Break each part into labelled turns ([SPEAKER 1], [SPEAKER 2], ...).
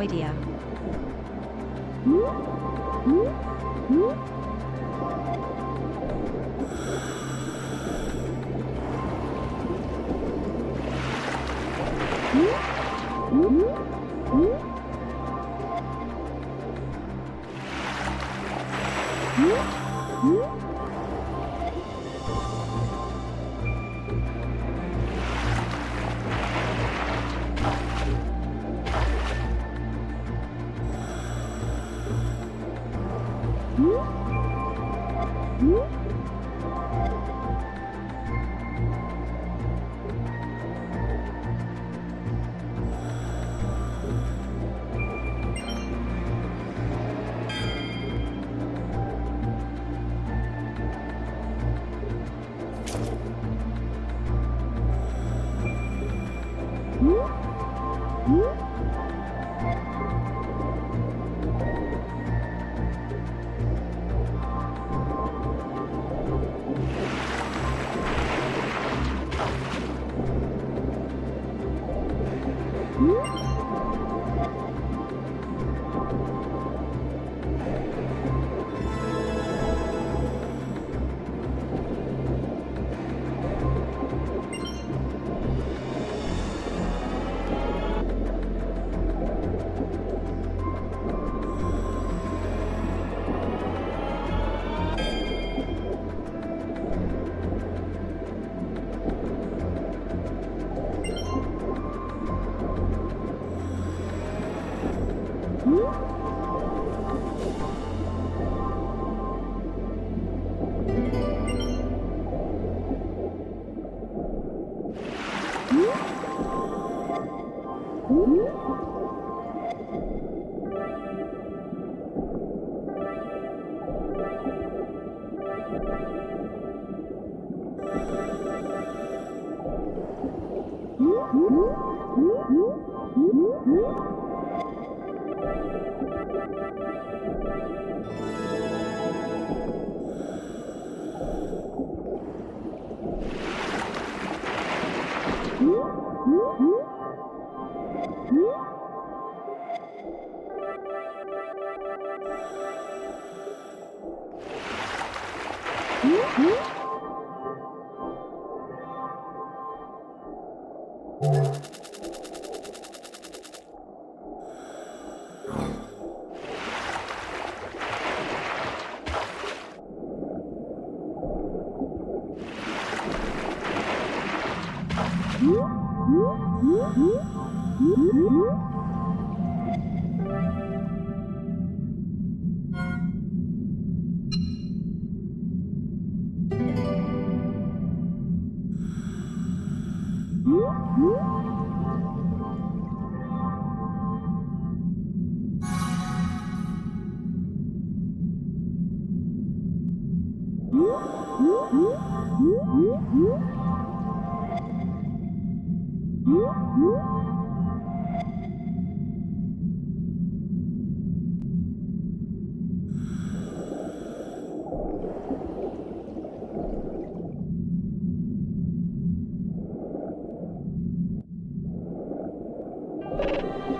[SPEAKER 1] idea.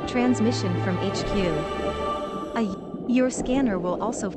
[SPEAKER 1] Transmission from HQ. Your scanner will also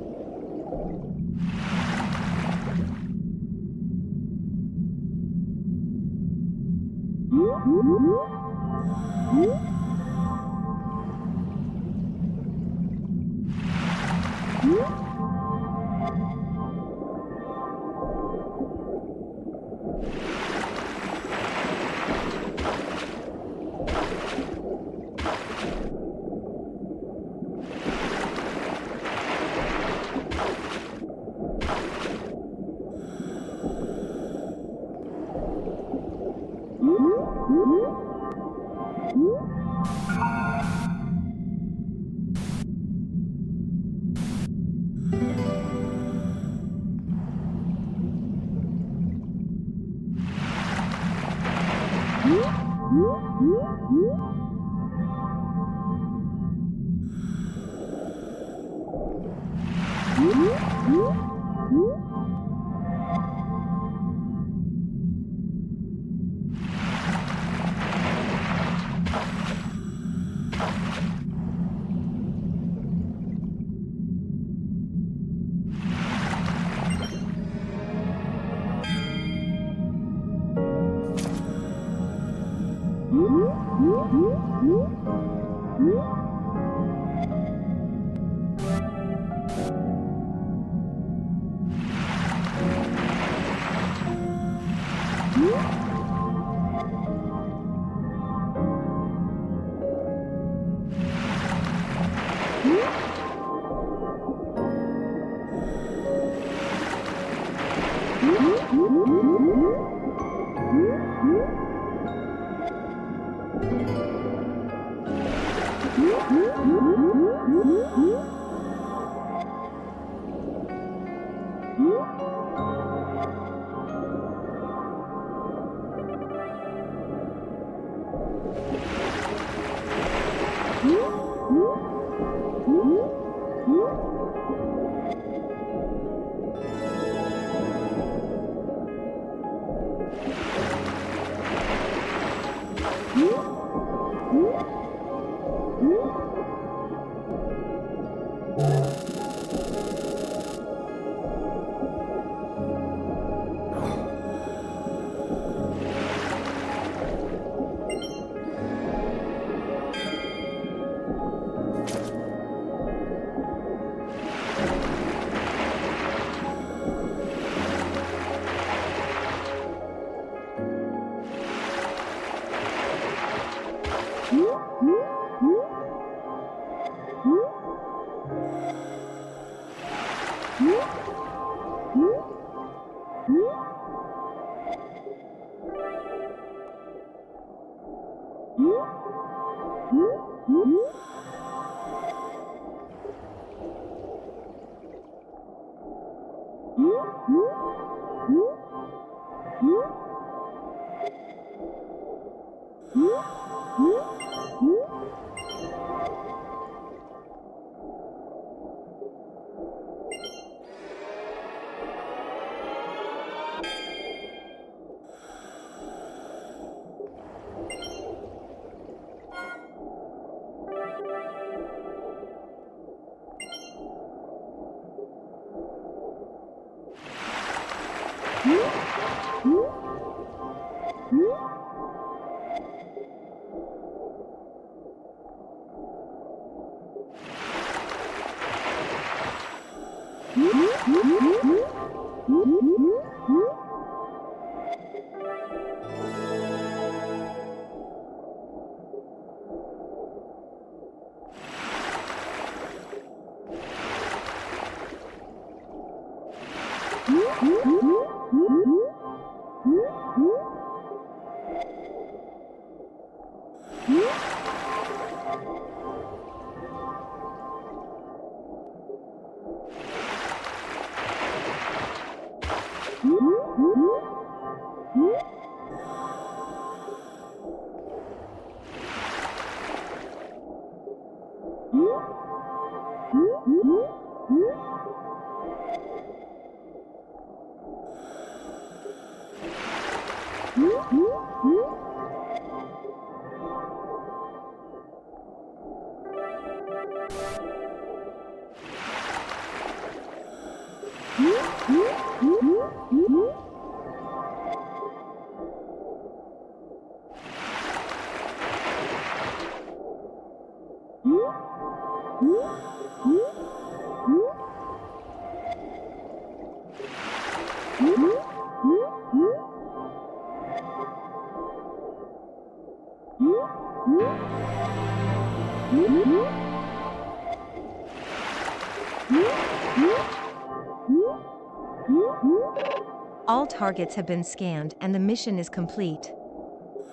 [SPEAKER 1] All targets have been scanned and the mission is complete.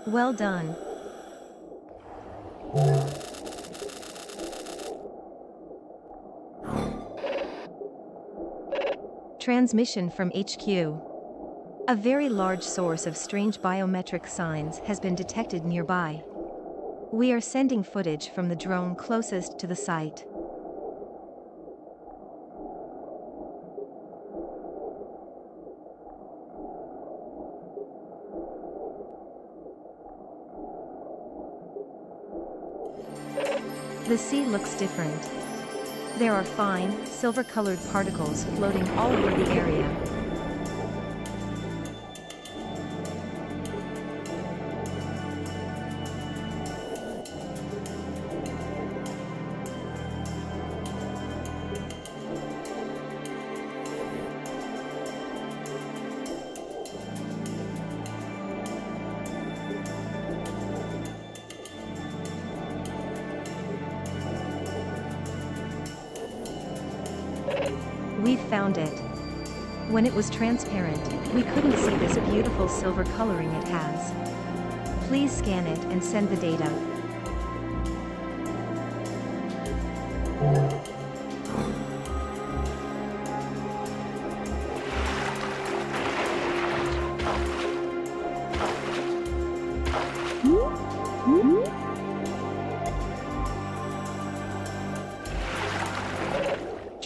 [SPEAKER 1] Well done. Transmission from HQ. A very large source of strange biometric signs has been detected nearby. We are sending footage from the drone closest to the site. The sea looks different. There are fine, silver-colored particles floating all over the area. We've found it. When it was transparent, we couldn't see this beautiful silver coloring it has. Please scan it and send the data.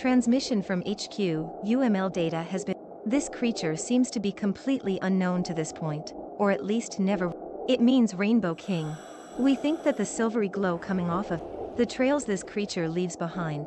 [SPEAKER 1] Transmission from HQ, UML data has been. This creature seems to be completely unknown to this point, or at least never. It means Rainbow King. We think that the silvery glow coming off of the trails this creature leaves behind.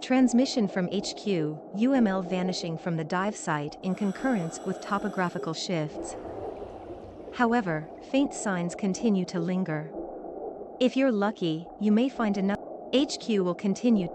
[SPEAKER 1] Transmission from HQ, UML vanishing from the dive site in concurrence with topographical shifts. However, faint signs continue to linger. If you're lucky, you may find enough. HQ will continue.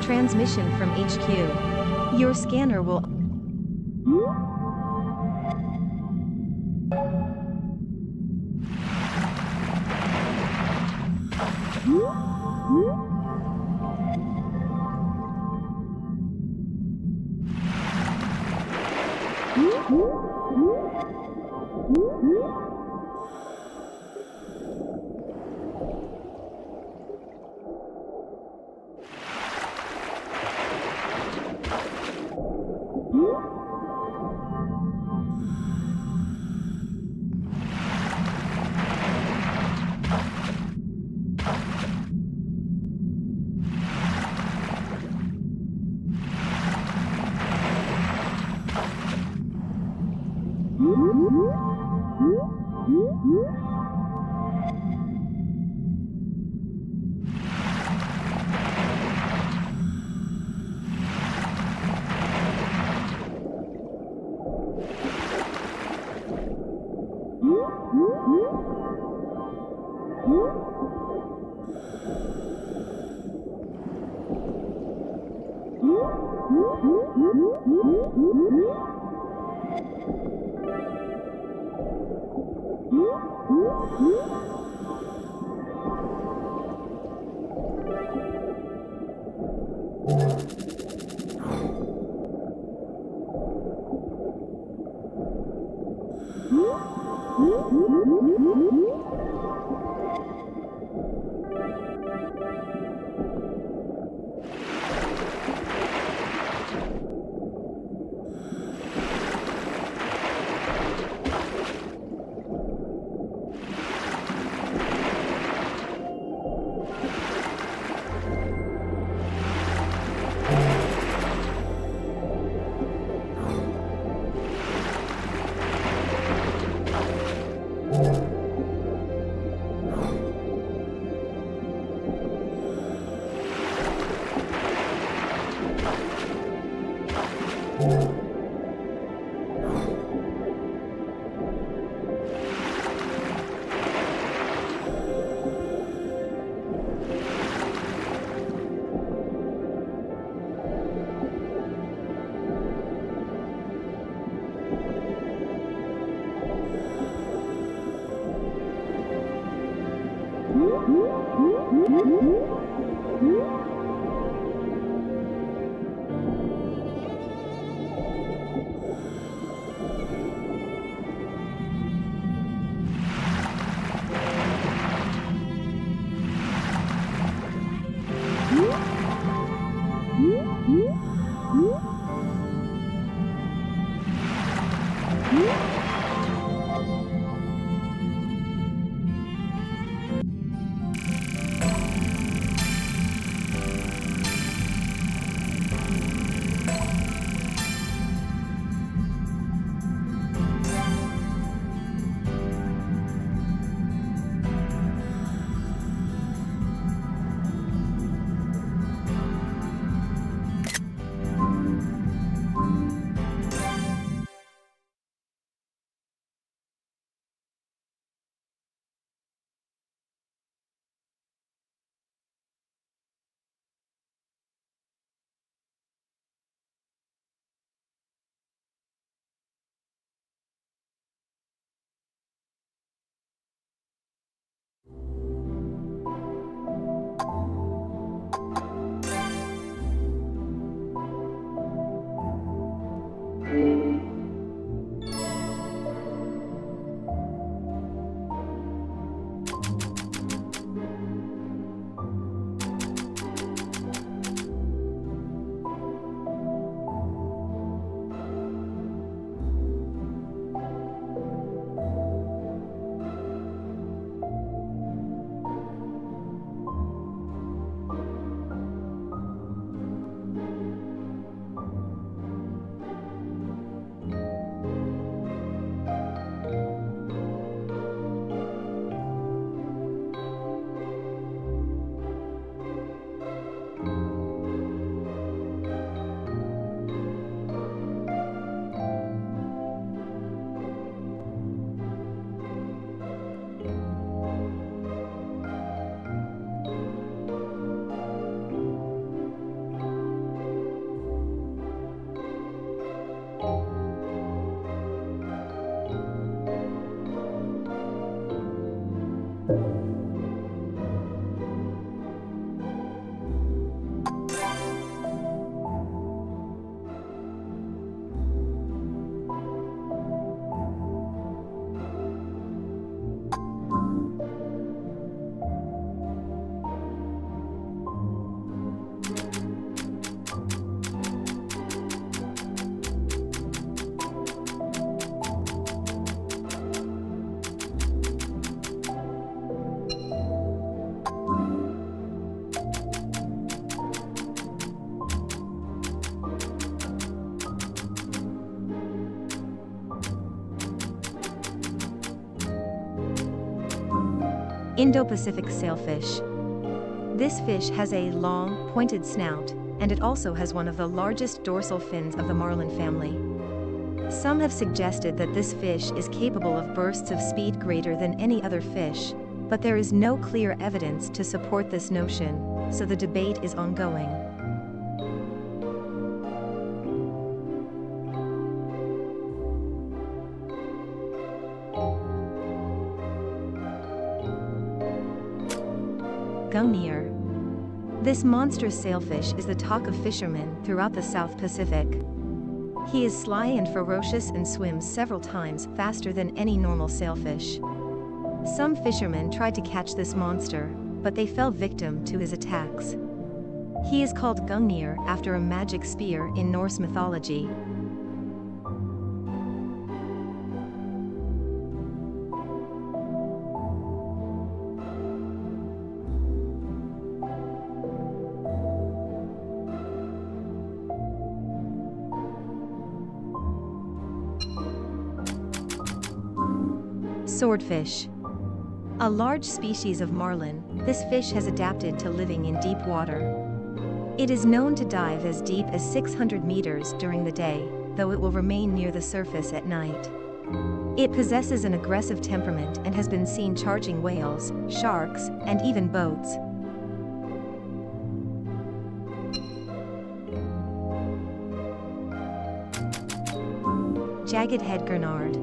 [SPEAKER 1] Transmission from HQ. Your scanner will Indo-Pacific sailfish. This fish has a long, pointed snout, and it also has one of the largest dorsal fins of the marlin family. Some have suggested that this fish is capable of bursts of speed greater than any other fish, but there is no clear evidence to support this notion, so the debate is ongoing. Gungnir. This monstrous sailfish is the talk of fishermen throughout the South Pacific. He is sly and ferocious and swims several times faster than any normal sailfish. Some fishermen tried to catch this monster, but they fell victim to his attacks. He is called Gungnir after a magic spear in Norse mythology. Swordfish. A large species of marlin, this fish has adapted to living in deep water. It is known to dive as deep as 600 meters during the day, though it will remain near the surface at night. It possesses an aggressive temperament and has been seen charging whales, sharks, and even boats. Jagged-head gurnard.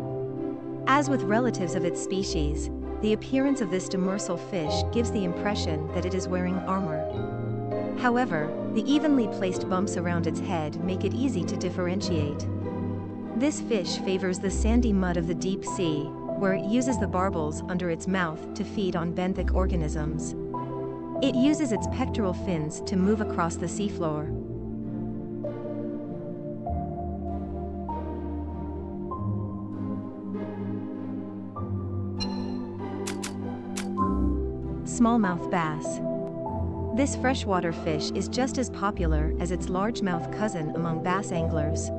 [SPEAKER 1] As with relatives of its species, the appearance of this demersal fish gives the impression that it is wearing armor. However, the evenly placed bumps around its head make it easy to differentiate. This fish favors the sandy mud of the deep sea, where it uses the barbels under its mouth to feed on benthic organisms. It uses its pectoral fins to move across the seafloor. Smallmouth bass. This freshwater fish is just as popular as its largemouth cousin among bass anglers.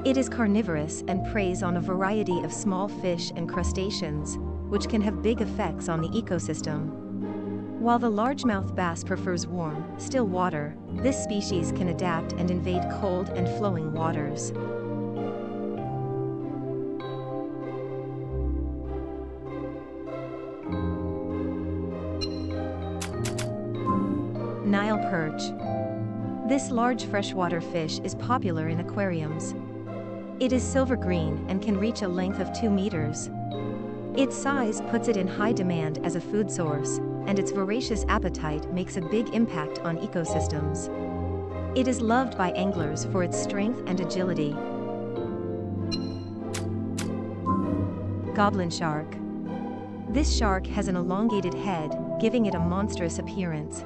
[SPEAKER 1] It is carnivorous and preys on a variety of small fish and crustaceans, which can have big effects on the ecosystem. While the largemouth bass prefers warm, still water, this species can adapt and invade cold and flowing waters. Nile perch. This large freshwater fish is popular in aquariums. It is silver green and can reach a length of 2 meters. Its size puts it in high demand as a food source, and its voracious appetite makes a big impact on ecosystems. It is loved by anglers for its strength and agility. Goblin shark. This shark has an elongated head, giving it a monstrous appearance.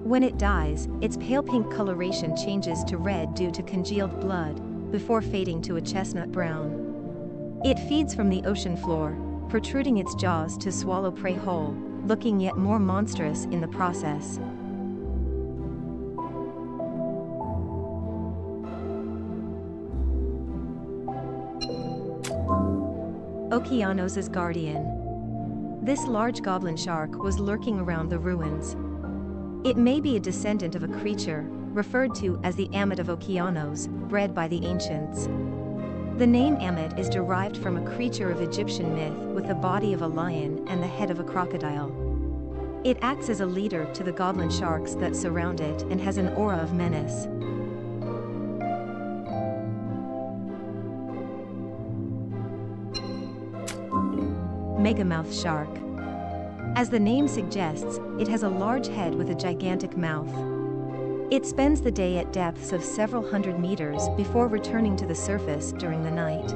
[SPEAKER 1] When it dies, its pale pink coloration changes to red due to congealed blood, before fading to a chestnut brown. It feeds from the ocean floor, protruding its jaws to swallow prey whole, looking yet more monstrous in the process. Okeanos' guardian. This large goblin shark was lurking around the ruins. It may be a descendant of a creature, referred to as the Ammit of Okeanos, bred by the ancients. The name Ammit is derived from a creature of Egyptian myth with the body of a lion and the head of a crocodile. It acts as a leader to the goblin sharks that surround it and has an aura of menace. Megamouth shark. As the name suggests, it has a large head with a gigantic mouth. It spends the day at depths of several hundred meters before returning to the surface during the night.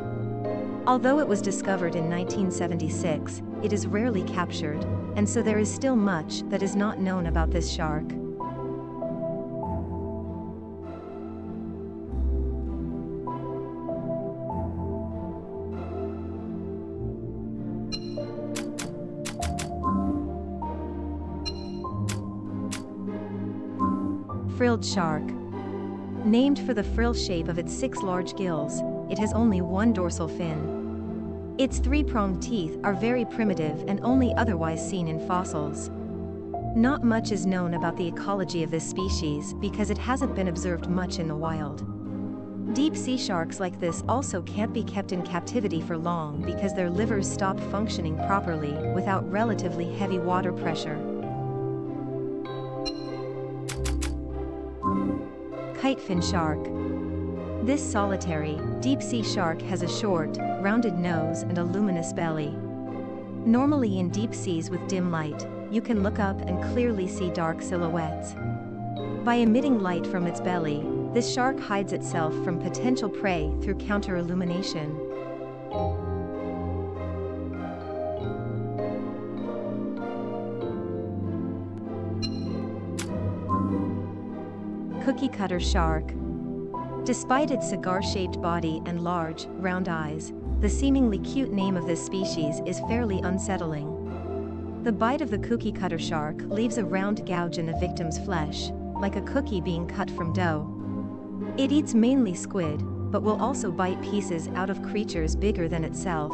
[SPEAKER 1] Although it was discovered in 1976, it is rarely captured, and so there is still much that is not known about this shark. Frilled shark. Named for the frill shape of its 6 large gills, it has only one dorsal fin. Its three-pronged teeth are very primitive and only otherwise seen in fossils. Not much is known about the ecology of this species because it hasn't been observed much in the wild. Deep-sea sharks like this also can't be kept in captivity for long because their livers stop functioning properly without relatively heavy water pressure. Kitefin shark. This solitary, deep-sea shark has a short, rounded nose and a luminous belly. Normally in deep seas with dim light, you can look up and clearly see dark silhouettes. By emitting light from its belly, this shark hides itself from potential prey through counter-illumination. Cookie-cutter shark. Despite its cigar-shaped body and large, round eyes, the seemingly cute name of this species is fairly unsettling. The bite of the cookie-cutter shark leaves a round gouge in the victim's flesh, like a cookie being cut from dough. It eats mainly squid, but will also bite pieces out of creatures bigger than itself.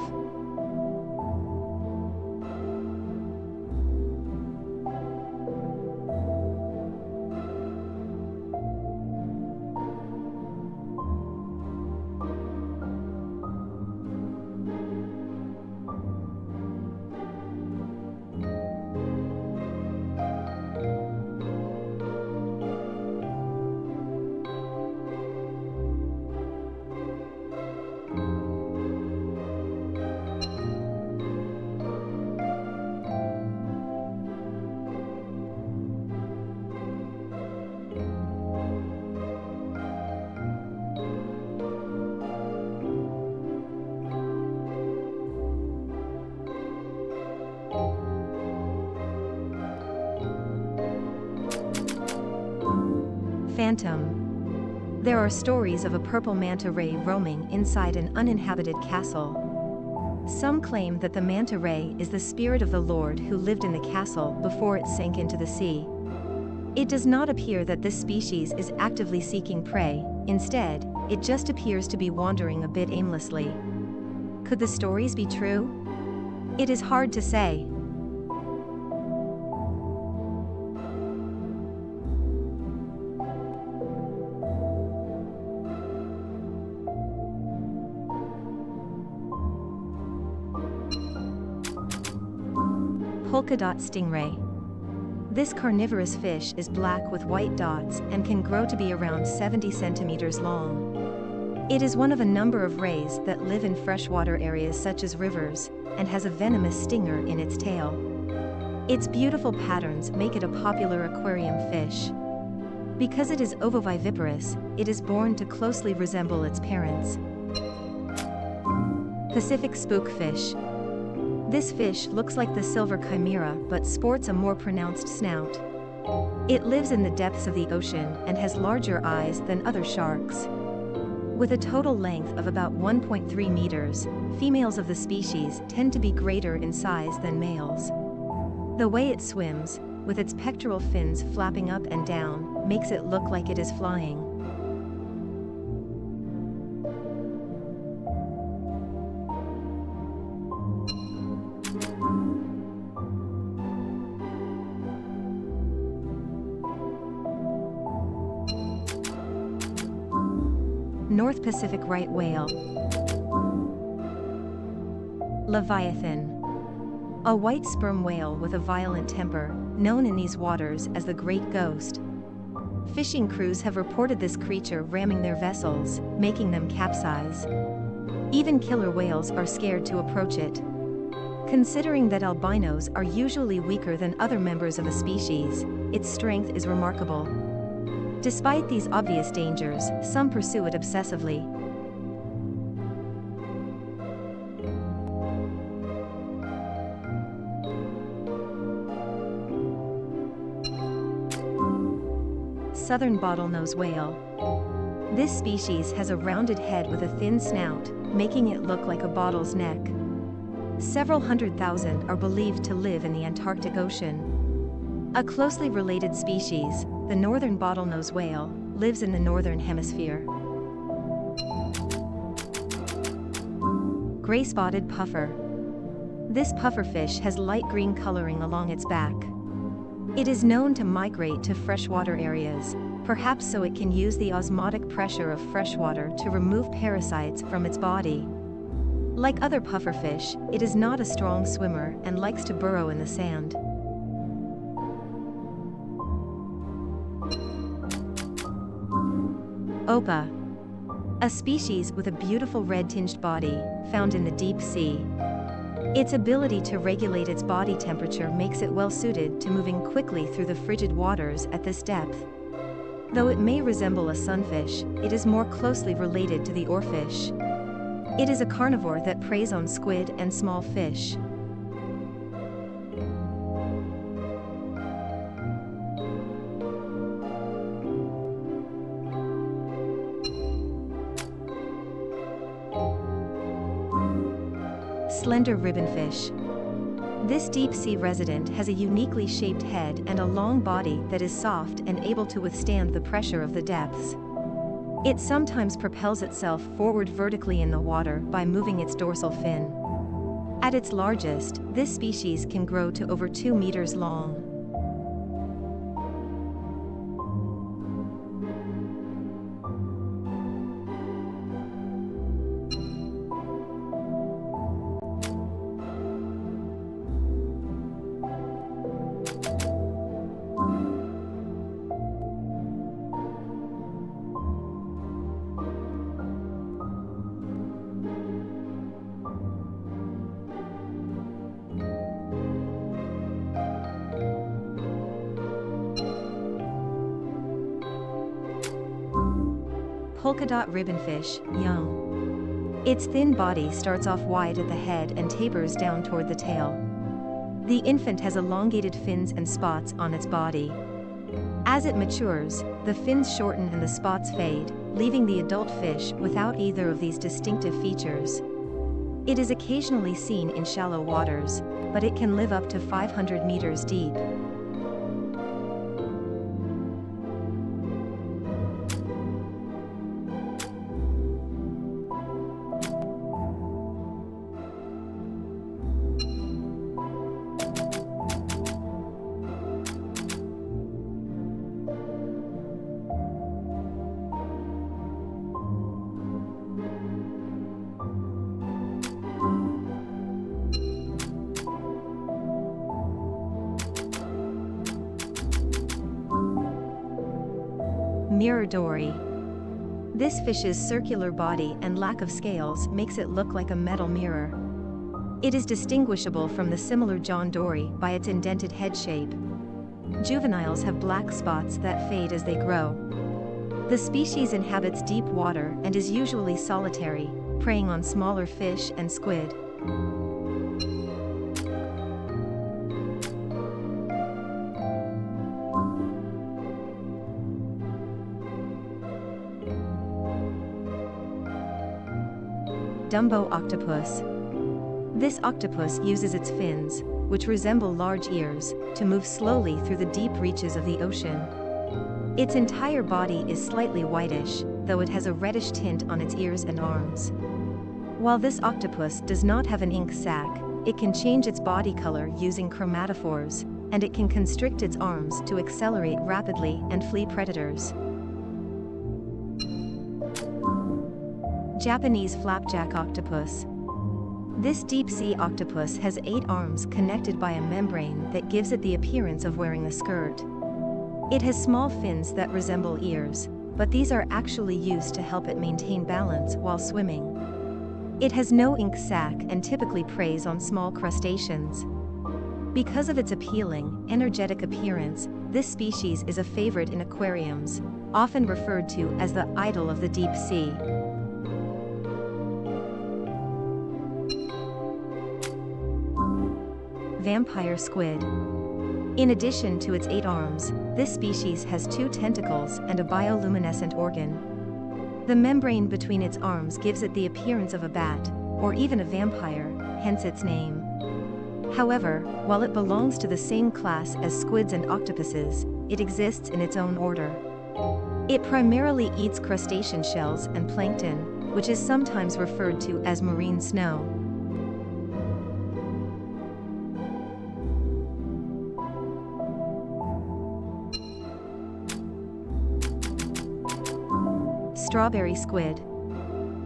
[SPEAKER 1] Phantom. There are stories of a purple manta ray roaming inside an uninhabited castle. Some claim that the manta ray is the spirit of the Lord who lived in the castle before it sank into the sea. It does not appear that this species is actively seeking prey, instead, it just appears to be wandering a bit aimlessly. Could the stories be true? It is hard to say. Polka dot stingray. This carnivorous fish is black with white dots and can grow to be around 70 centimeters long. It is one of a number of rays that live in freshwater areas such as rivers, and has a venomous stinger in its tail. Its beautiful patterns make it a popular aquarium fish. Because it is ovoviviparous, it is born to closely resemble its parents. Pacific spookfish. This fish looks like the silver chimera but sports a more pronounced snout. It lives in the depths of the ocean and has larger eyes than other sharks. With a total length of about 1.3 meters, females of the species tend to be greater in size than males. The way it swims, with its pectoral fins flapping up and down, makes it look like it is flying. North Pacific right whale. Leviathan. A white sperm whale with a violent temper, known in these waters as the Great Ghost. Fishing crews have reported this creature ramming their vessels, making them capsize. Even killer whales are scared to approach it. Considering that albinos are usually weaker than other members of a species, its strength is remarkable. Despite these obvious dangers, some pursue it obsessively. Southern bottlenose whale. This species has a rounded head with a thin snout, making it look like a bottle's neck. Several 100,000 are believed to live in the Antarctic Ocean. A closely related species, the northern bottlenose whale, lives in the northern hemisphere. Gray-spotted puffer. This pufferfish has light green coloring along its back. It is known to migrate to freshwater areas, perhaps so it can use the osmotic pressure of freshwater to remove parasites from its body. Like other pufferfish, it is not a strong swimmer and likes to burrow in the sand. Opa. A species with a beautiful red-tinged body, found in the deep sea. Its ability to regulate its body temperature makes it well-suited to moving quickly through the frigid waters at this depth. Though it may resemble a sunfish, it is more closely related to the oarfish. It is a carnivore that preys on squid and small fish. Slender ribbonfish. This deep-sea resident has a uniquely shaped head and a long body that is soft and able to withstand the pressure of the depths. It sometimes propels itself forward vertically in the water by moving its dorsal fin. At its largest, this species can grow to over 2 meters long. Polka dot ribbonfish, young. Its thin body starts off wide at the head and tapers down toward the tail. The infant has elongated fins and spots on its body. As it matures, the fins shorten and the spots fade, leaving the adult fish without either of these distinctive features. It is occasionally seen in shallow waters, but it can live up to 500 meters deep. Mirror dory. This fish's circular body and lack of scales makes it look like a metal mirror. It is distinguishable from the similar John dory by its indented head shape. Juveniles have black spots that fade as they grow. The species inhabits deep water and is usually solitary, preying on smaller fish and squid. Dumbo octopus. This octopus uses its fins, which resemble large ears, to move slowly through the deep reaches of the ocean. Its entire body is slightly whitish, though it has a reddish tint on its ears and arms. While this octopus does not have an ink sac, it can change its body color using chromatophores, and it can constrict its arms to accelerate rapidly and flee predators. Japanese flapjack octopus. This deep-sea octopus has 8 arms connected by a membrane that gives it the appearance of wearing a skirt. It has small fins that resemble ears, but these are actually used to help it maintain balance while swimming. It has no ink sac and typically preys on small crustaceans. Because of its appealing, energetic appearance, this species is a favorite in aquariums, often referred to as the idol of the deep sea. Vampire squid. In addition to its 8 arms, this species has 2 tentacles and a bioluminescent organ. The membrane between its arms gives it the appearance of a bat, or even a vampire, hence its name. However, while it belongs to the same class as squids and octopuses, it exists in its own order. It primarily eats crustacean shells and plankton, which is sometimes referred to as marine snow. Strawberry squid.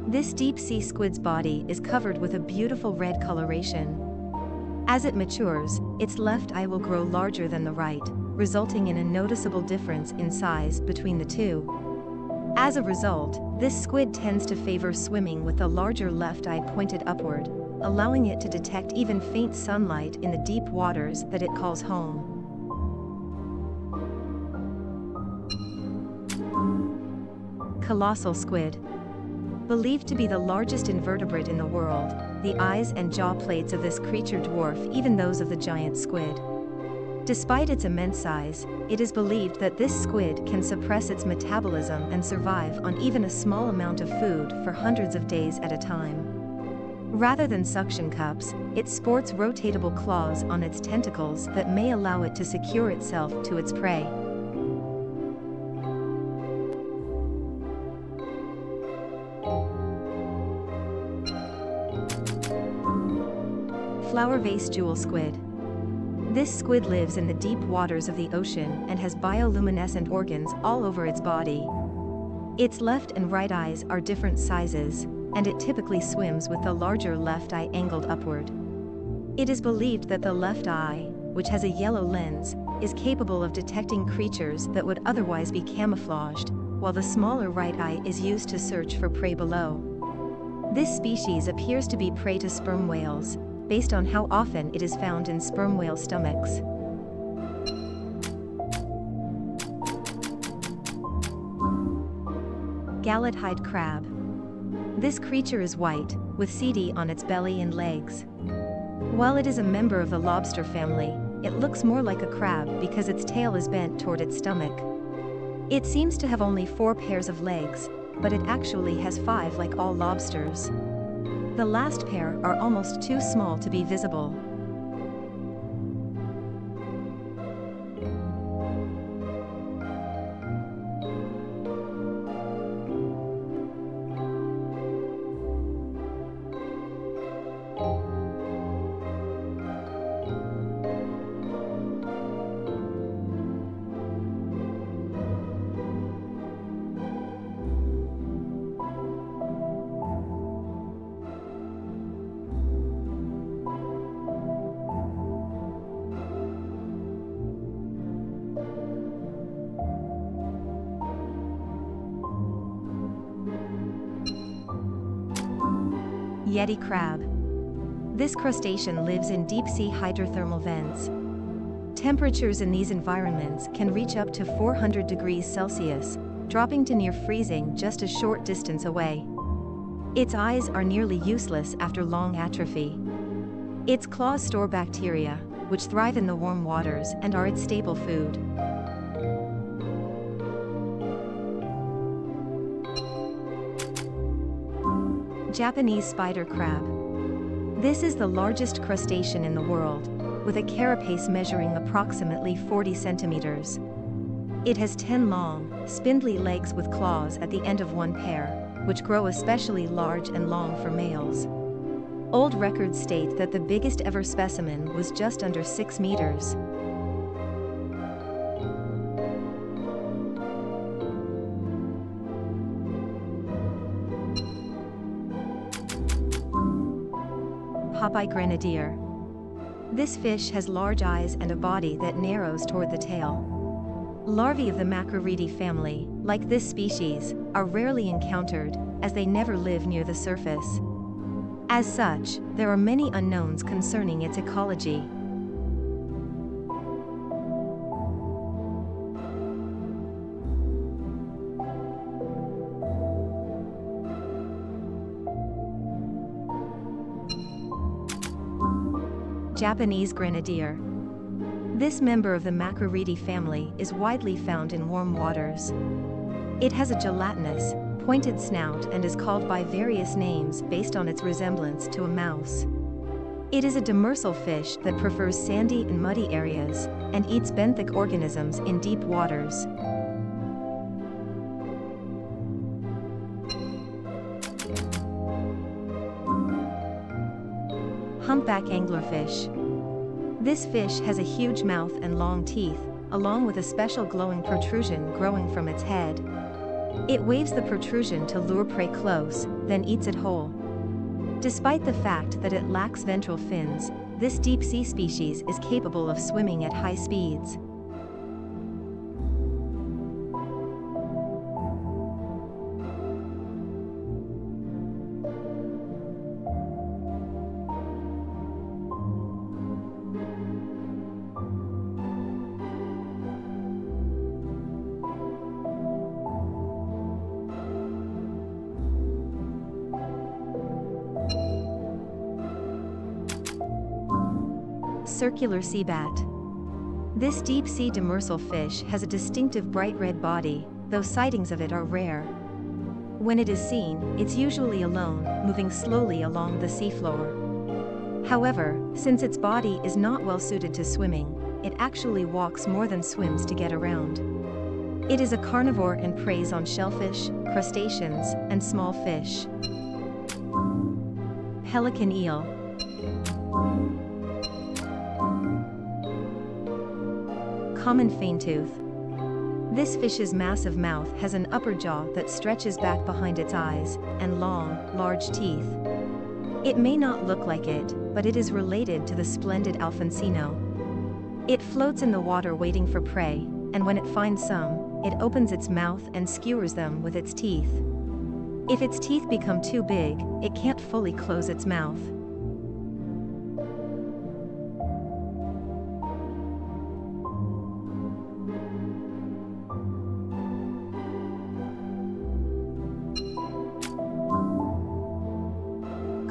[SPEAKER 1] This deep-sea squid's body is covered with a beautiful red coloration. As it matures, its left eye will grow larger than the right, resulting in a noticeable difference in size between the two. As a result, this squid tends to favor swimming with the larger left eye pointed upward, allowing it to detect even faint sunlight in the deep waters that it calls home. Colossal squid. Believed to be the largest invertebrate in the world, the eyes and jaw plates of this creature dwarf even those of the giant squid. Despite its immense size, it is believed that this squid can suppress its metabolism and survive on even a small amount of food for hundreds of days at a time. Rather than suction cups, it sports rotatable claws on its tentacles that may allow it to secure itself to its prey. Flower vase jewel squid. This squid lives in the deep waters of the ocean and has bioluminescent organs all over its body. Its left and right eyes are different sizes, and it typically swims with the larger left eye angled upward. It is believed that the left eye, which has a yellow lens, is capable of detecting creatures that would otherwise be camouflaged, while the smaller right eye is used to search for prey below. This species appears to be prey to sperm whales, based on how often it is found in sperm whale stomachs. Gallet-hide crab. This creature is white, with seedy on its belly and legs. While it is a member of the lobster family, it looks more like a crab because its tail is bent toward its stomach. It seems to have only 4 pairs of legs, but it actually has 5 like all lobsters. The last pair are almost too small to be visible. Yeti crab. This crustacean lives in deep-sea hydrothermal vents. Temperatures in these environments can reach up to 400 degrees Celsius, dropping to near freezing just a short distance away. Its eyes are nearly useless after long atrophy. Its claws store bacteria, which thrive in the warm waters and are its staple food. Japanese spider crab. This is the largest crustacean in the world, with a carapace measuring approximately 40 centimeters. It has 10 long, spindly legs with claws at the end of one pair, which grow especially large and long for males. Old records state that the biggest ever specimen was just under 6 meters. Popeye grenadier. This fish has large eyes and a body that narrows toward the tail. Larvae of the Macroridae family, like this species, are rarely encountered, as they never live near the surface. As such, there are many unknowns concerning its ecology. Japanese grenadier. This member of the Macroridae family is widely found in warm waters. It has a gelatinous, pointed snout and is called by various names based on its resemblance to a mouse. It is a demersal fish that prefers sandy and muddy areas, and eats benthic organisms in deep waters. Humpback anglerfish. This fish has a huge mouth and long teeth, along with a special glowing protrusion growing from its head. It waves the protrusion to lure prey close, then eats it whole. Despite the fact that it lacks ventral fins, this deep-sea species is capable of swimming at high speeds. Circular sea bat. This deep-sea demersal fish has a distinctive bright red body, though sightings of it are rare. When it is seen, it's usually alone, moving slowly along the seafloor. However, since its body is not well suited to swimming, it actually walks more than swims to get around. It is a carnivore and preys on shellfish, crustaceans, and small fish. Pelican eel. Common feinttooth. This fish's massive mouth has an upper jaw that stretches back behind its eyes, and long, large teeth. It may not look like it, but it is related to the splendid Alfonsino. It floats in the water waiting for prey, and when it finds some, it opens its mouth and skewers them with its teeth. If its teeth become too big, it can't fully close its mouth.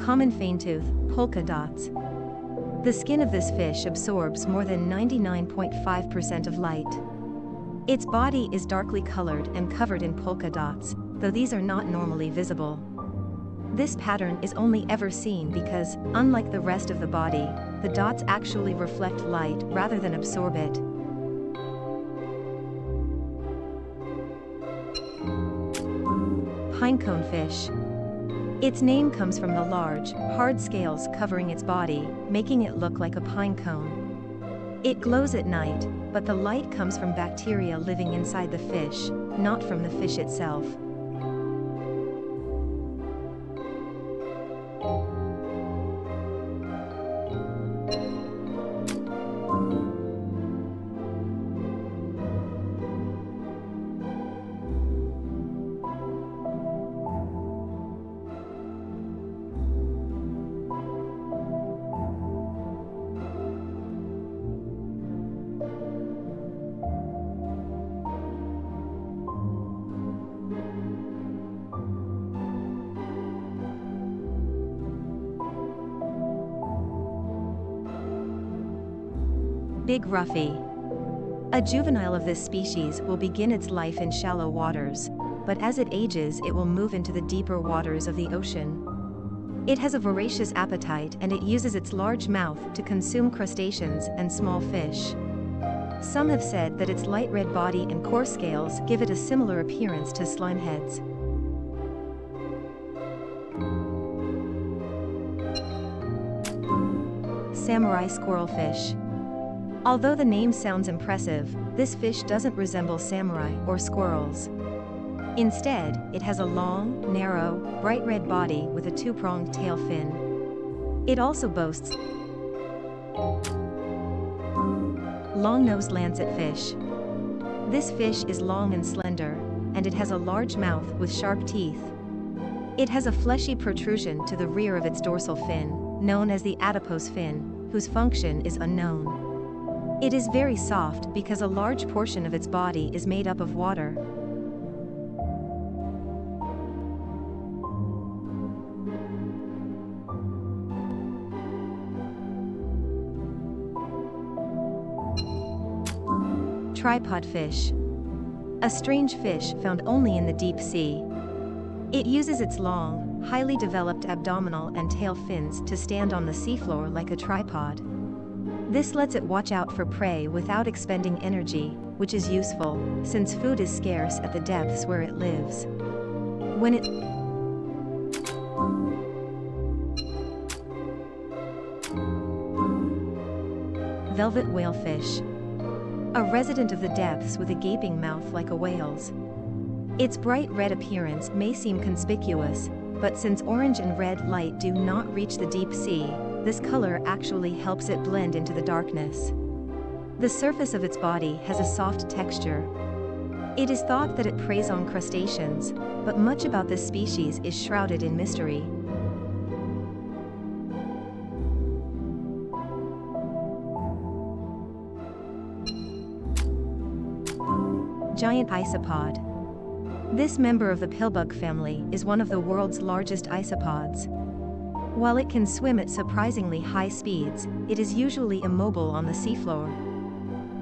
[SPEAKER 1] Common feinttooth, polka dots. The skin of this fish absorbs more than 99.5% of light. Its body is darkly colored and covered in polka dots, though these are not normally visible. This pattern is only ever seen because, unlike the rest of the body, the dots actually reflect light rather than absorb it. Pinecone fish. Its name comes from the large, hard scales covering its body, making it look like a pine cone. It glows at night, but the light comes from bacteria living inside the fish, not from the fish itself. Big roughy. A juvenile of this species will begin its life in shallow waters, but as it ages it will move into the deeper waters of the ocean. It has a voracious appetite and it uses its large mouth to consume crustaceans and small fish. Some have said that its light red body and coarse scales give it a similar appearance to slimeheads. Samurai squirrelfish. Although the name sounds impressive, this fish doesn't resemble samurai or squirrels. Instead, it has a long, narrow, bright red body with a two-pronged tail fin. It also boasts long-nosed lancetfish. This fish is long and slender, and it has a large mouth with sharp teeth. It has a fleshy protrusion to the rear of its dorsal fin, known as the adipose fin, whose function is unknown. It is very soft because a large portion of its body is made up of water. Tripod fish. A strange fish found only in the deep sea. It uses its long, highly developed abdominal and tail fins to stand on the seafloor like a tripod. This lets it watch out for prey without expending energy, which is useful, since food is scarce at the depths where it lives. When it Velvet whalefish. A resident of the depths with a gaping mouth like a whale's. Its bright red appearance may seem conspicuous, but since orange and red light do not reach the deep sea, this color actually helps it blend into the darkness. The surface of its body has a soft texture. It is thought that it preys on crustaceans, but much about this species is shrouded in mystery. Giant isopod. This member of the pillbug family is one of the world's largest isopods. While it can swim at surprisingly high speeds, it is usually immobile on the seafloor.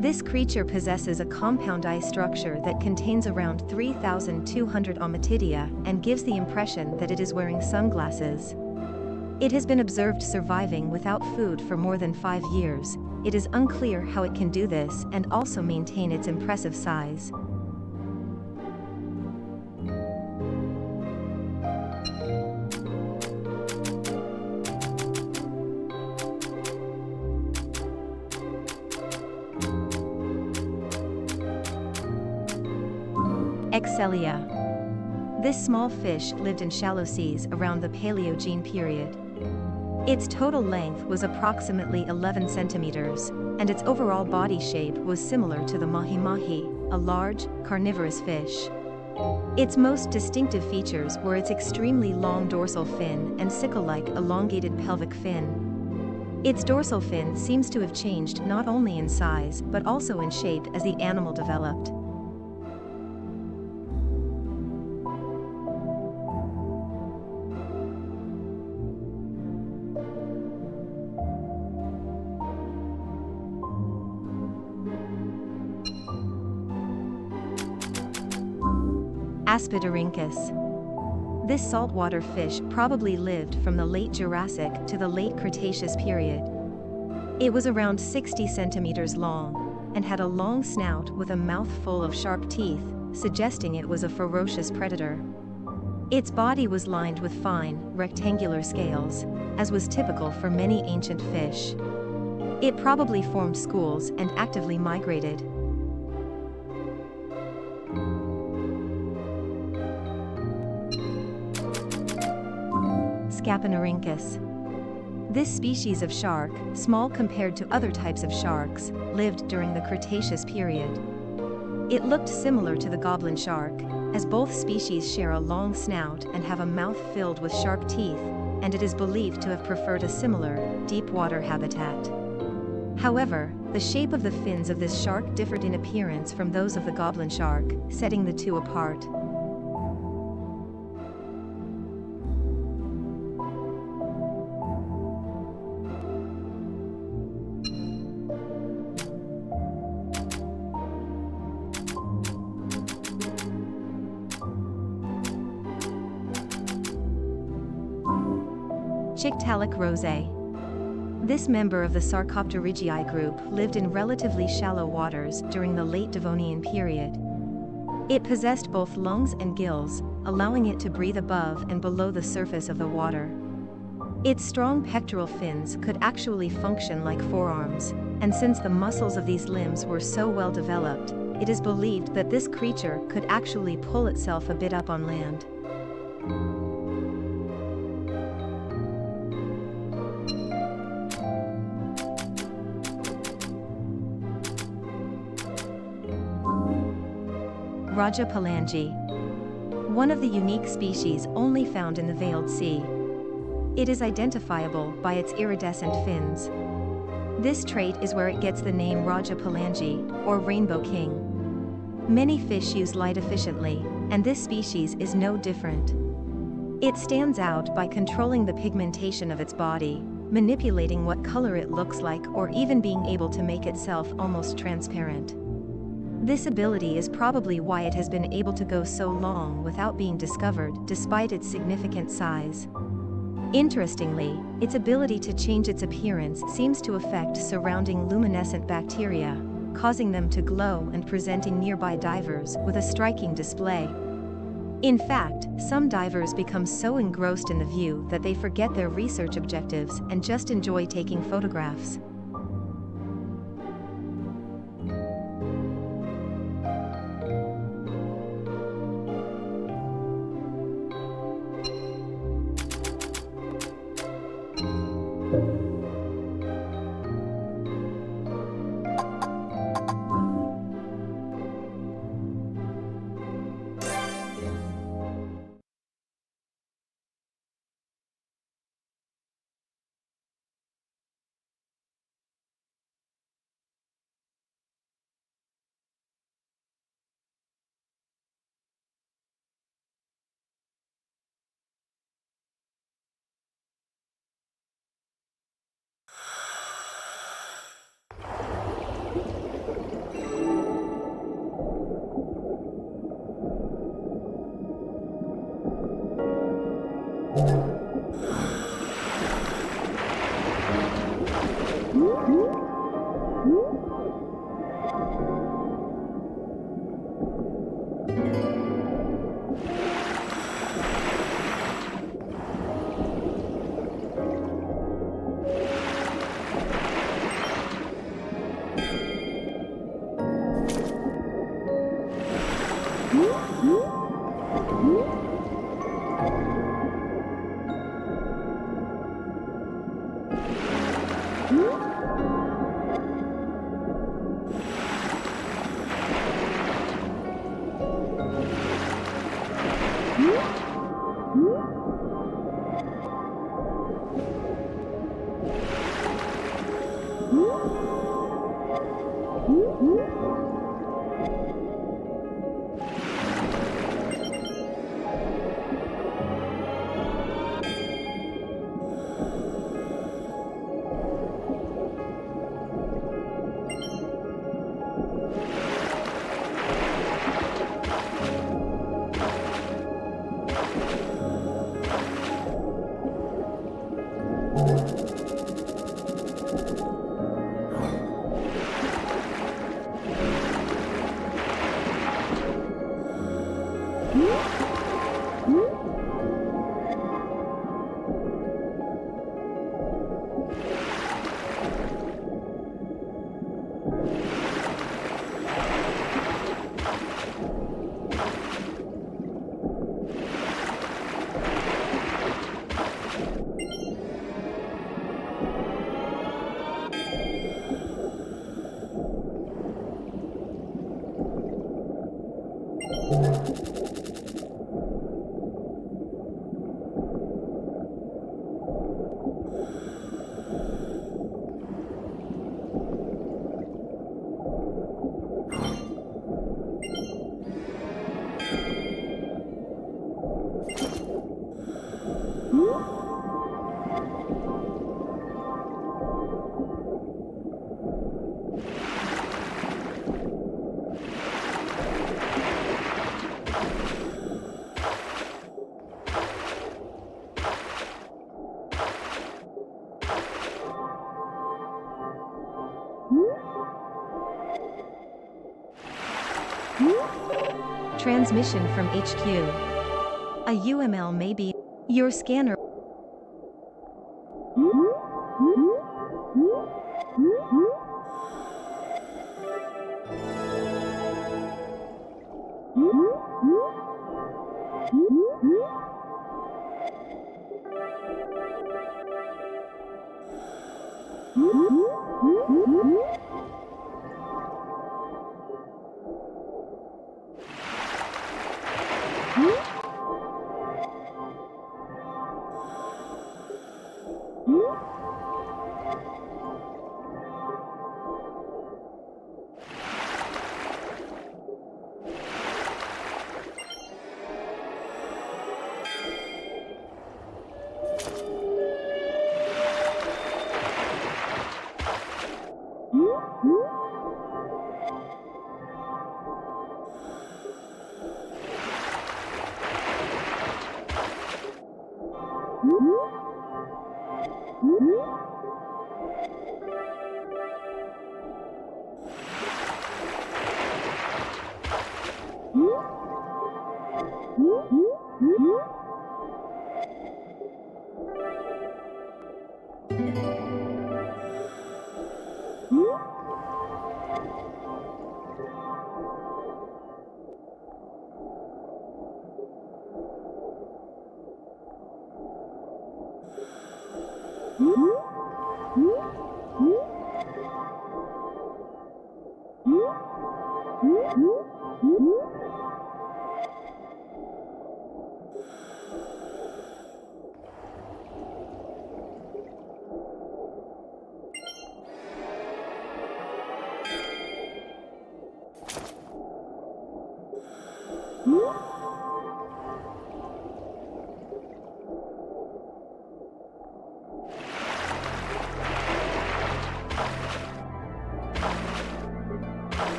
[SPEAKER 1] This creature possesses a compound eye structure that contains around 3,200 ommatidia and gives the impression that it is wearing sunglasses. It has been observed surviving without food for more than 5 years. It is unclear how it can do this and also maintain its impressive size. Excelia. This small fish lived in shallow seas around the Paleogene period. Its total length was approximately 11 centimeters, and its overall body shape was similar to the mahi-mahi, a large, carnivorous fish. Its most distinctive features were its extremely long dorsal fin and sickle-like elongated pelvic fin. Its dorsal fin seems to have changed not only in size but also in shape as the animal developed. Aspidorhynchus. This saltwater fish probably lived from the late Jurassic to the late Cretaceous period. It was around 60 centimeters long and had a long snout with a mouth full of sharp teeth, suggesting it was a ferocious predator. Its body was lined with fine, rectangular scales, as was typical for many ancient fish. It probably formed schools and actively migrated. Scapinorhynchus. This species of shark, small compared to other types of sharks, lived during the Cretaceous period. It looked similar to the goblin shark, as both species share a long snout and have a mouth filled with sharp teeth, and it is believed to have preferred a similar, deep-water habitat. However, the shape of the fins of this shark differed in appearance from those of the goblin shark, setting the two apart. Tiktaalik rosé. This member of the Sarcopterygiae group lived in relatively shallow waters during the late Devonian period. It possessed both lungs and gills, allowing it to breathe above and below the surface of the water. Its strong pectoral fins could actually function like forearms, and since the muscles of these limbs were so well developed, it is believed that this creature could actually pull itself a bit up on land. Rajapalangi. One of the unique species only found in the Veiled Sea. It is identifiable by its iridescent fins. This trait is where it gets the name Rajapalangi, or Rainbow King. Many fish use light efficiently, and this species is no different. It stands out by controlling the pigmentation of its body, manipulating what color it looks like, or even being able to make itself almost transparent. This ability is probably why it has been able to go so long without being discovered, despite its significant size. Interestingly, its ability to change its appearance seems to affect surrounding luminescent bacteria, causing them to glow and presenting nearby divers with a striking display. In fact, some divers become so engrossed in the view that they forget their research objectives and just enjoy taking photographs. Transmission from HQ. A UML may be your scanner.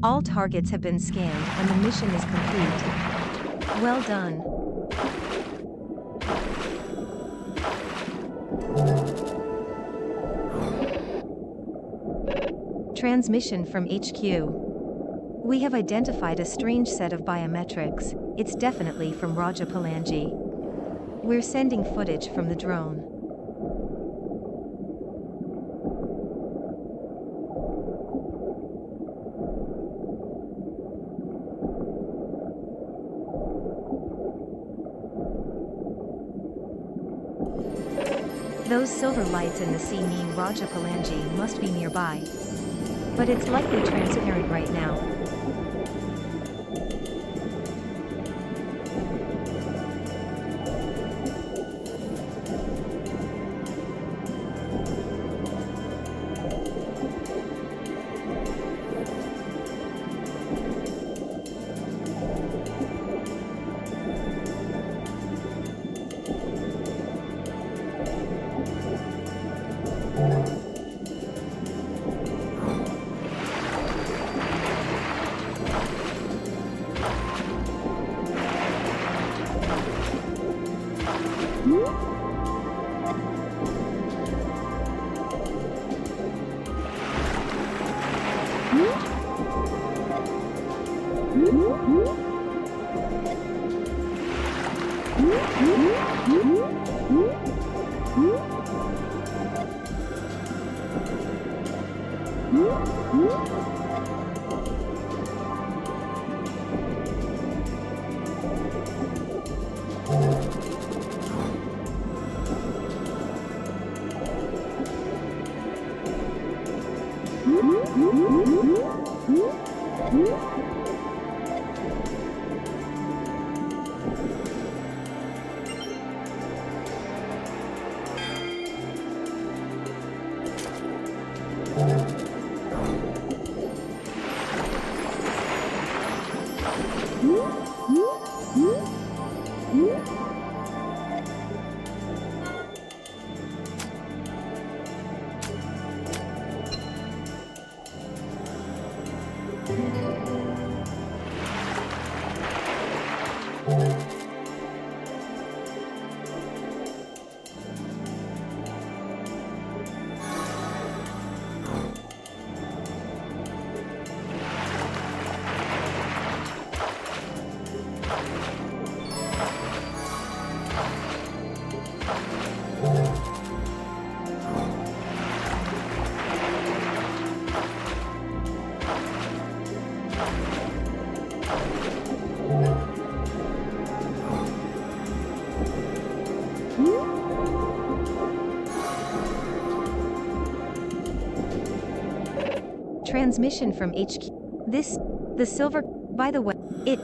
[SPEAKER 1] All targets have been scanned and the mission is complete. Well done. Transmission from HQ. We have identified a strange set of biometrics. It's definitely from Raja Palangi. We're sending footage from the drone. Those silver lights in the sea mean Raja Palangi must be nearby. But it's likely transparent right now. Transmission from HQ. The silver, by the way, it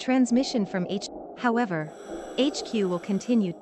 [SPEAKER 1] transmission from However, HQ will continue.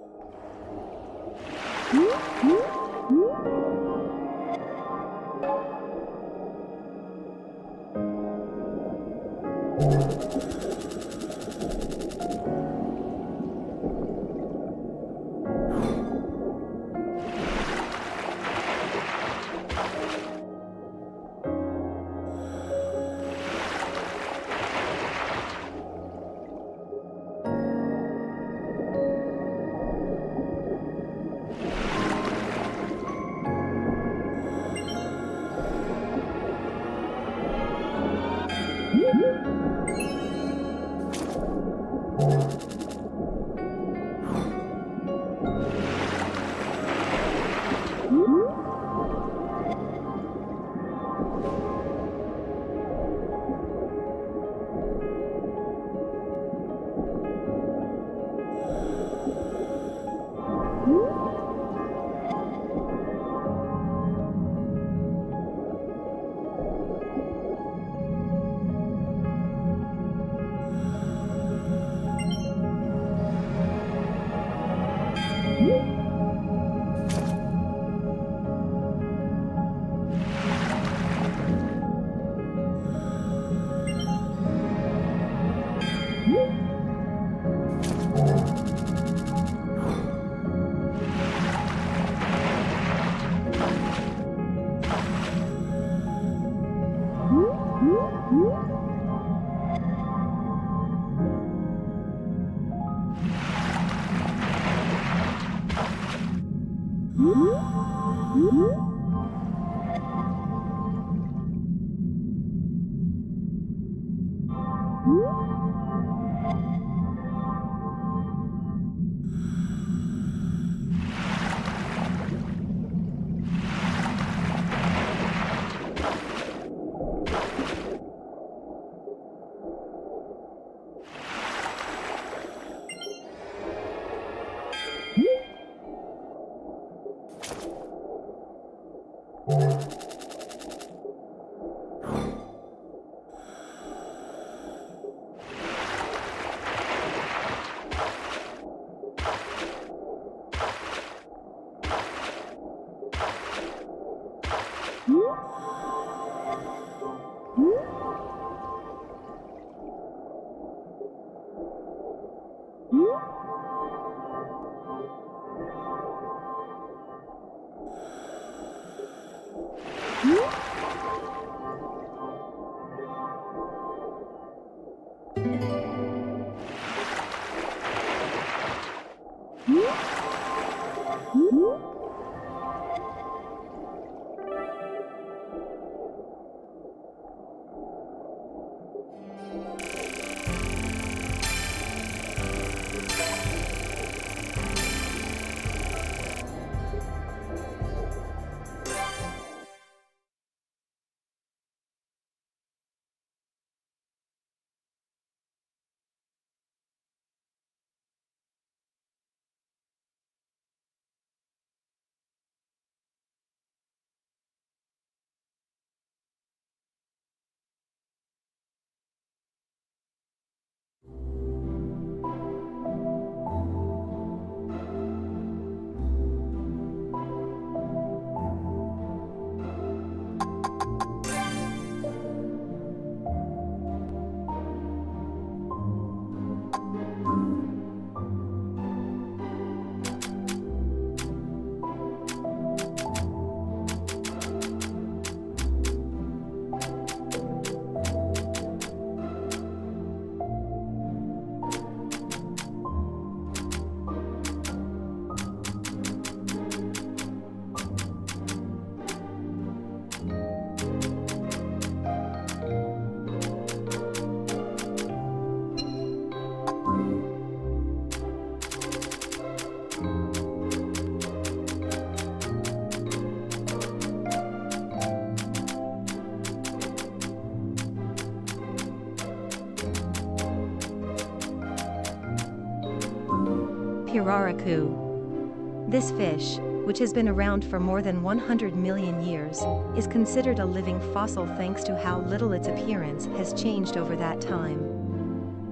[SPEAKER 1] Piraraku. This fish, which has been around for more than 100 million years, is considered a living fossil thanks to how little its appearance has changed over that time.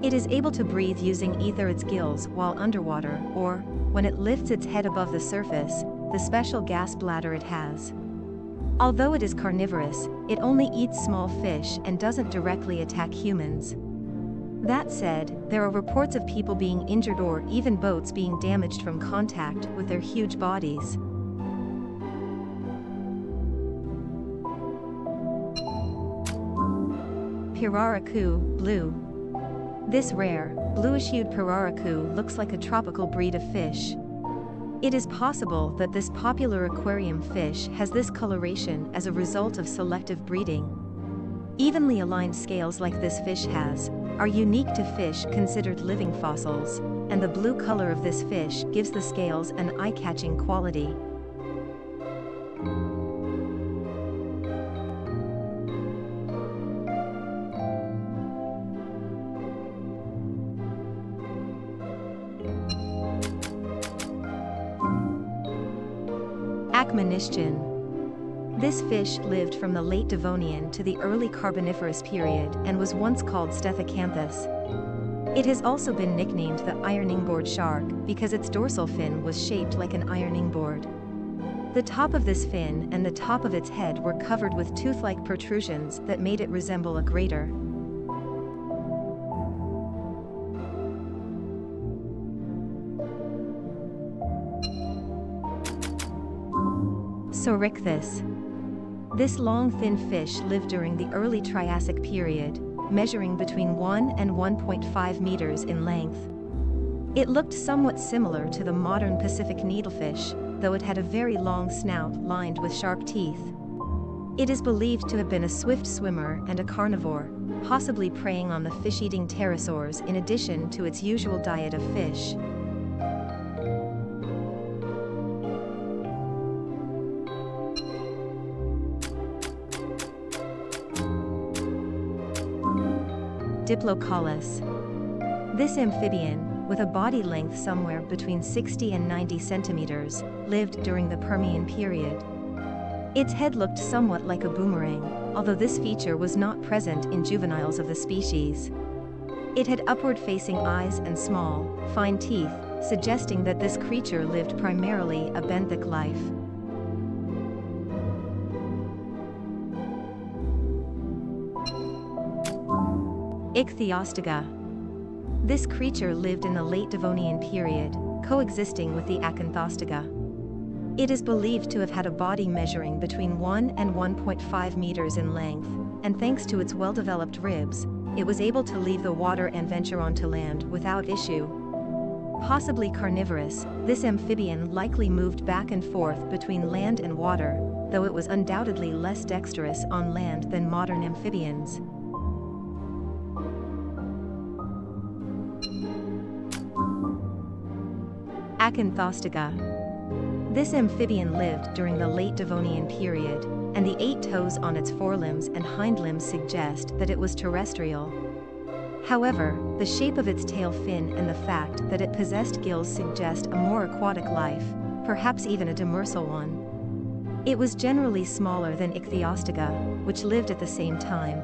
[SPEAKER 1] It is able to breathe using either its gills while underwater or, when it lifts its head above the surface, the special gas bladder it has. Although it is carnivorous, it only eats small fish and doesn't directly attack humans. That said, there are reports of people being injured or even boats being damaged from contact with their huge bodies. Piraraku, blue. This rare, bluish-hued piraraku looks like a tropical breed of fish. It is possible that this popular aquarium fish has this coloration as a result of selective breeding. Evenly aligned scales like this fish has are unique to fish considered living fossils, and the blue color of this fish gives the scales an eye-catching quality. Akmonishchan. This fish lived from the late Devonian to the early Carboniferous period and was once called Stethocanthus. It has also been nicknamed the ironing board shark because its dorsal fin was shaped like an ironing board. The top of this fin and the top of its head were covered with tooth-like protrusions that made it resemble a grater. Soricthus. This long thin fish lived during the early Triassic period, measuring between 1 and 1.5 meters in length. It looked somewhat similar to the modern Pacific needlefish, though it had a very long snout lined with sharp teeth. It is believed to have been a swift swimmer and a carnivore, possibly preying on the fish-eating pterosaurs in addition to its usual diet of fish. Diplocaulus. This amphibian, with a body length somewhere between 60 and 90 centimeters, lived during the Permian period. Its head looked somewhat like a boomerang, although this feature was not present in juveniles of the species. It had upward-facing eyes and small, fine teeth, suggesting that this creature lived primarily a benthic life. Ichthyostoga. This creature lived in the late Devonian period, coexisting with the Acanthostoga. It is believed to have had a body measuring between 1 and 1.5 meters in length, and thanks to its well-developed ribs, it was able to leave the water and venture onto land without issue. Possibly carnivorous, this amphibian likely moved back and forth between land and water, though it was undoubtedly less dexterous on land than modern amphibians. Acanthostoga. This amphibian lived during the late Devonian period, and the 8 toes on its forelimbs and hindlimbs suggest that it was terrestrial. However, the shape of its tail fin and the fact that it possessed gills suggest a more aquatic life, perhaps even a demersal one. It was generally smaller than Ichthyostoga, which lived at the same time.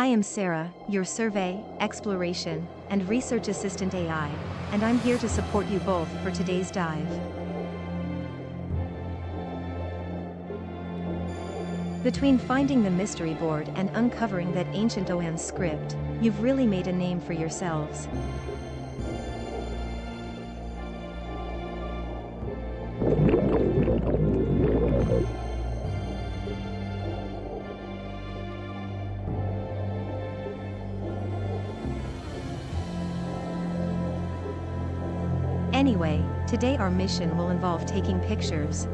[SPEAKER 1] I am Sarah, your survey, exploration, and research assistant AI, and I'm here to support you both for today's dive. Between finding the mystery board and uncovering that ancient ON script, you've really made a name for yourselves. Anyway, today our mission will involve taking pictures.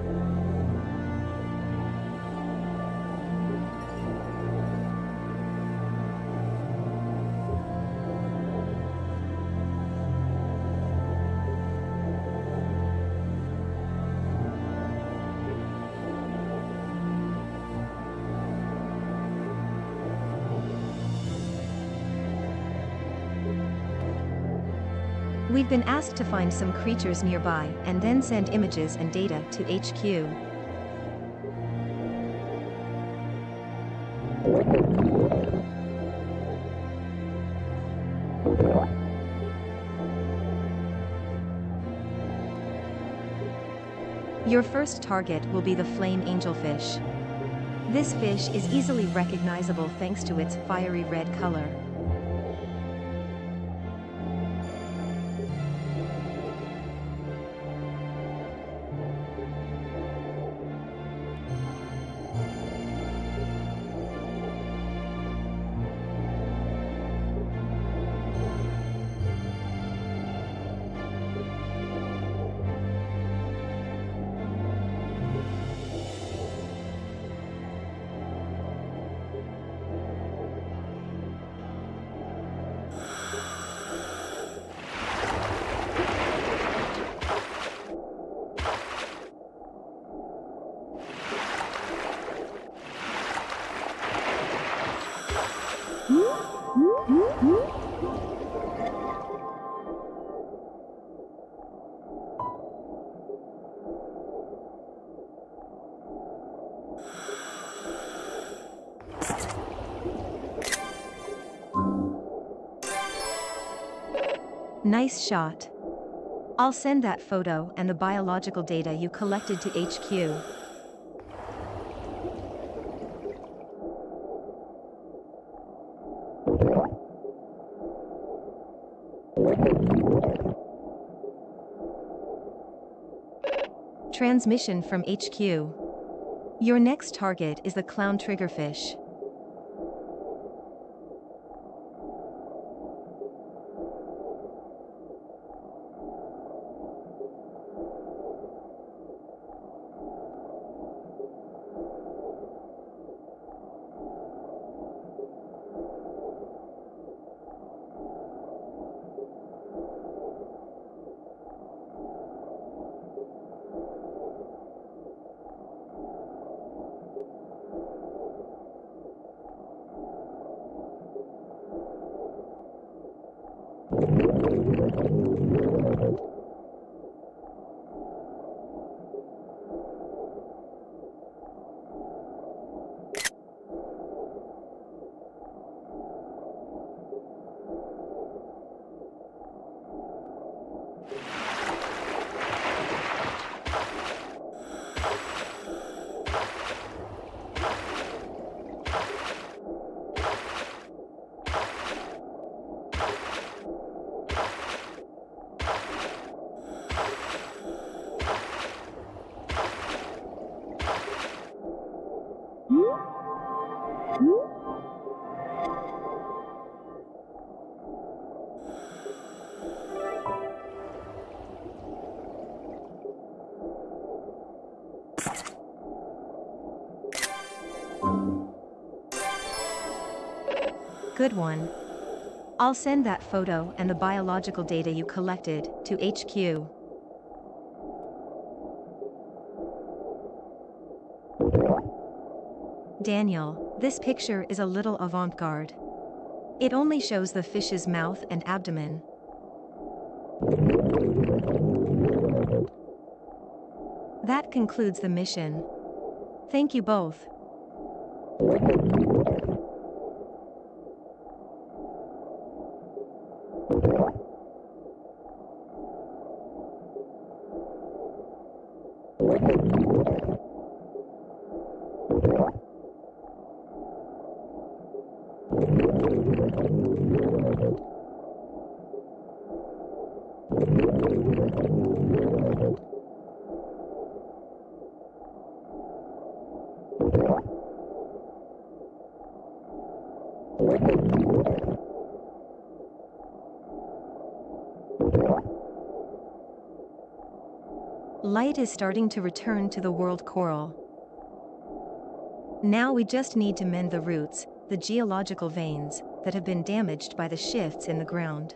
[SPEAKER 1] We've been asked to find some creatures nearby and then send images and data to HQ. Your first target will be the flame angelfish. This fish is easily recognizable thanks to its fiery red color. Nice shot. I'll send that photo and the biological data you collected to HQ. Transmission from HQ. Your next target is the clown triggerfish. Good one. I'll send that photo and the biological data you collected to HQ. Daniel, this picture is a little avant-garde. It only shows the fish's mouth and abdomen. That concludes the mission. Thank you both. Light is starting to return to the world coral. Now we just need to mend the roots, the geological veins, that have been damaged by the shifts in the ground.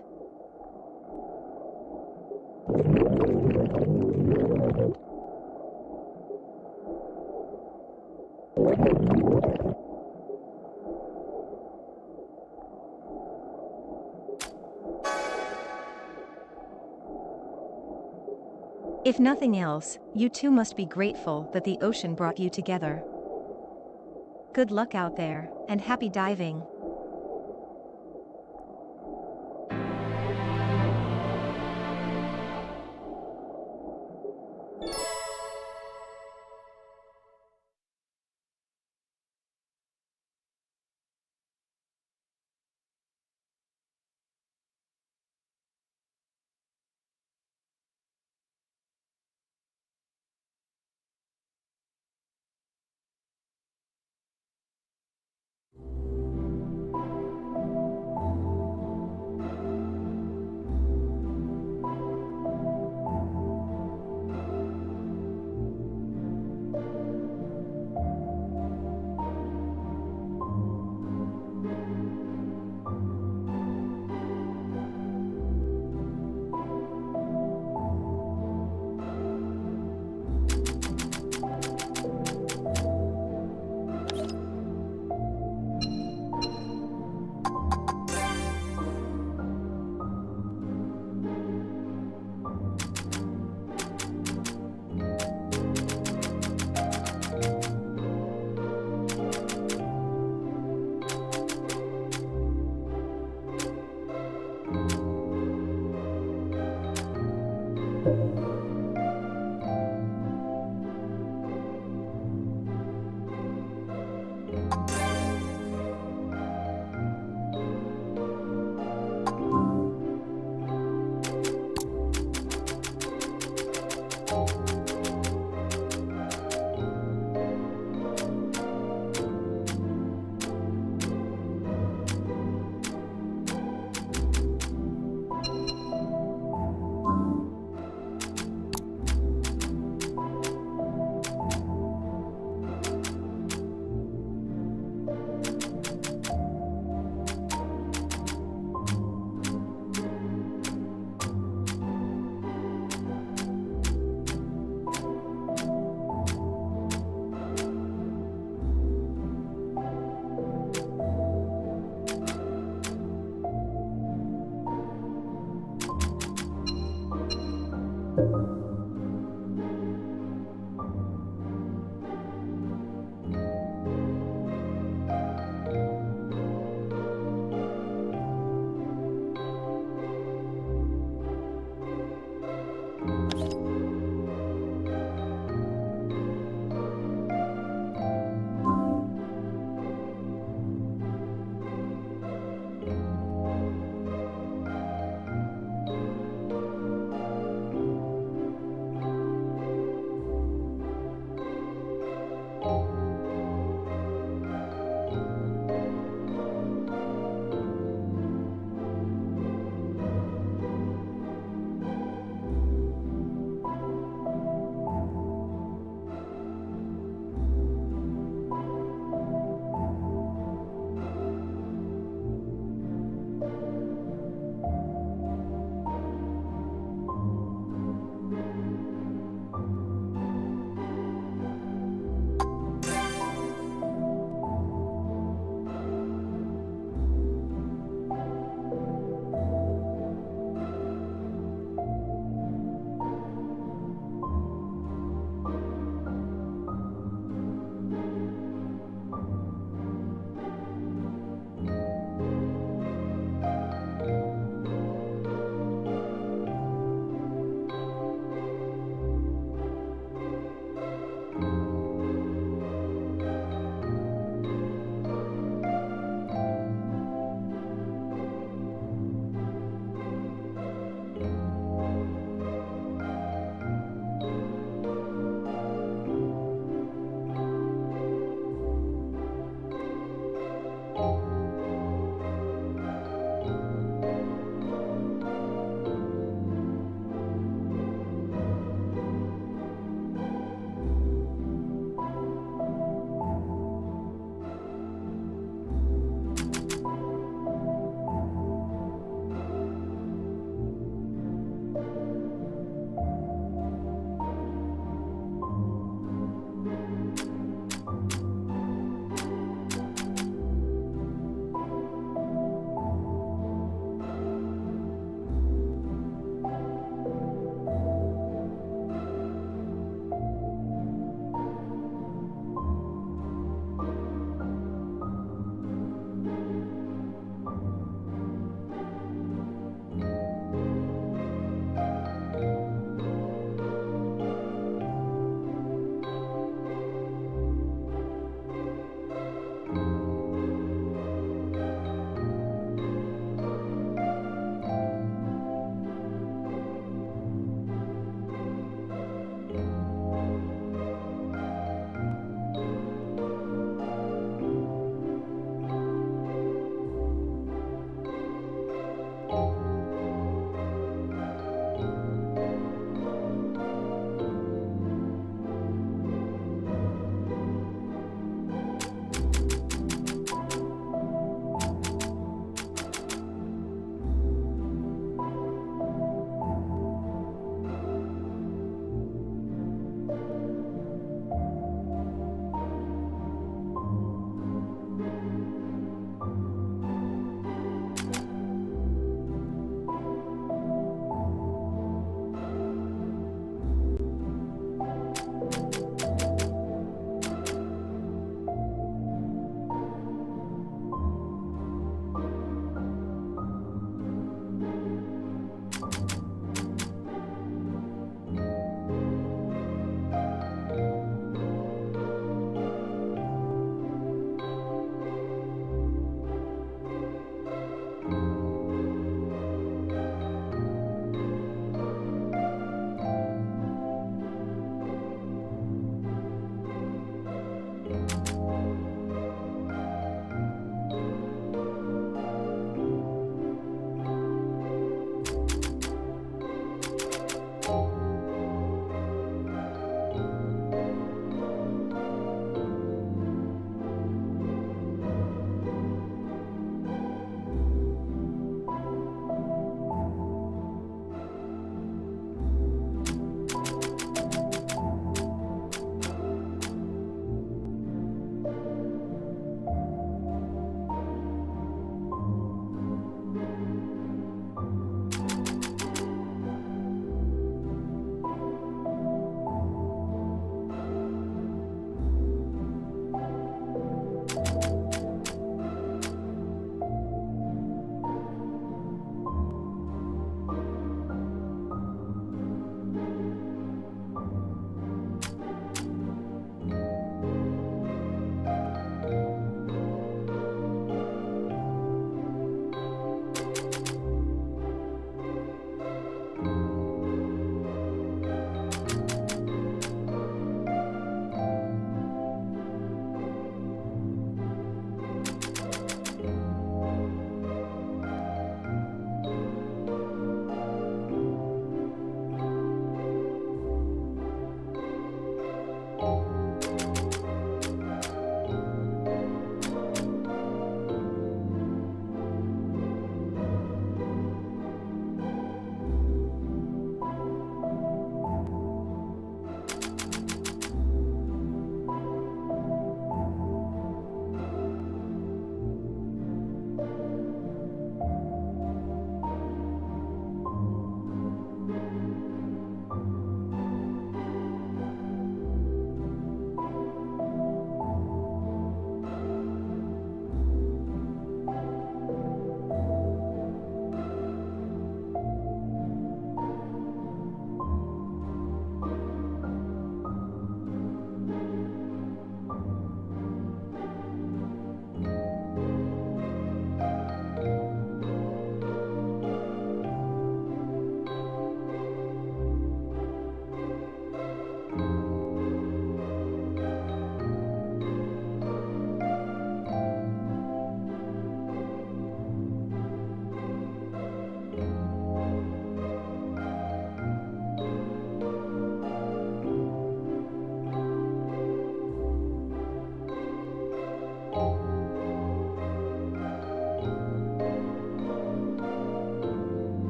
[SPEAKER 1] If nothing else, you two must be grateful that the ocean brought you together. Good luck out there, and happy diving.